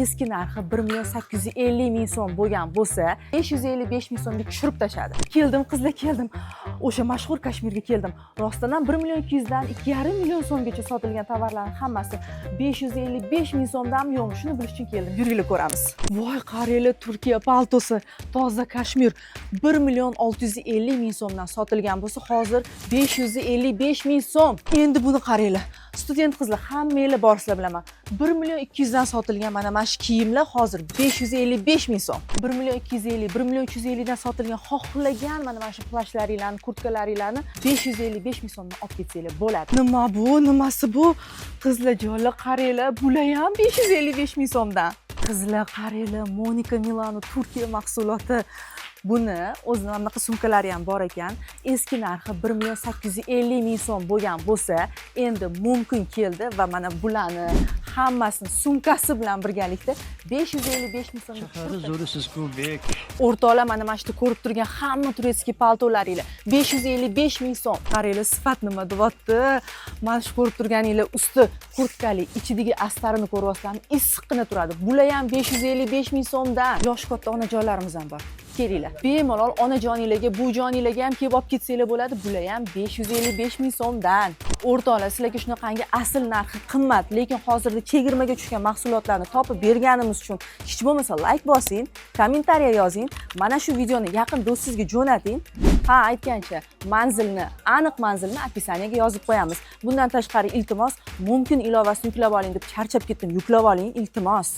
eski narxi 1.850.000 so'm bo'lgan bo'lsa, 555.000 so'mga tushirib tashladi. Keldim, qizlar keldim. O'sha mashhur Kashmirga keldim. Rostdan 1.200.000 dan 2.5 million so'mgacha sotilgan tovarlarning hammasi 555.000 so'mdanmi yo'qmi, shuni bilish uchun keldim. Yurginglar ko'ramiz. Voy, qaranglar, Turkiya paltosi, toza Kashmir 1.650.000 so'mdan sotilgan bo'lsa, hozir 555.000 so'm. Endi buni qaranglar. Student qizlar, hammanglar borsizlar bilaman. 1.200.000 dan sotilgan mana shu kiyimlar hozir 555.000 so'm. 1.250.000, 1.350.000 dan sotilgan xohlagan mana shu plashlaringlarni, kurtkalaringlarni 555.000 so'mdan olib ketsanglar bo'ladi. Nima bu? Nimasi bu? Qizlar jonlar, qaranglar, bular ham 555.000 so'mdan. Qizlar, qaranglar, Monika Milano Turkiya mahsuloti. Buni o'zini anaqa sumkalari ham bor ekan. Eski narxi 1.850.000 so'm bo'lgan bo'lsa, endi mumkin keldi va mana bularni hammasini sumkasi bilan birgalikda 555.000 so'mga Shahar zo'risiz ku bek. o'rtoqlar, mana shu ko'rib turgan hamma turetskiy paltolaringlar 555.000 so'm. Qaranglar, sifat nima deyapti? Mana shu ko'rib turganinglar usti kurtkali, ichidagi astarini ko'ryapsizlarmi? Issiqqina turadi. Bular ham 555.000 so'mdan. Yosh katta onajonlarimiz ham bor. Kelinglar. Bemalol onajoninglarga, bujoninglarga ham kelib olib ketsanglar bo'ladi. Bular ham 555.000 so'mdan. O'rtoqlar, sizlarga shunaqangi asl narxi qimmat, lekin hozirda chegirmaga tushgan mahsulotlarni topib berganimiz uchun hech bo'lmasa like bosing, kommentariya yozing, mana shu videoni yaqin do'stingizga jo'nating. Ha, aytgancha, aniq manzilni opisiyaga yozib qo'yamiz. Bundan tashqari iltimos, mumkin ilovasini yuklab oling deb charchab ketdim, yuklab oling, iltimos.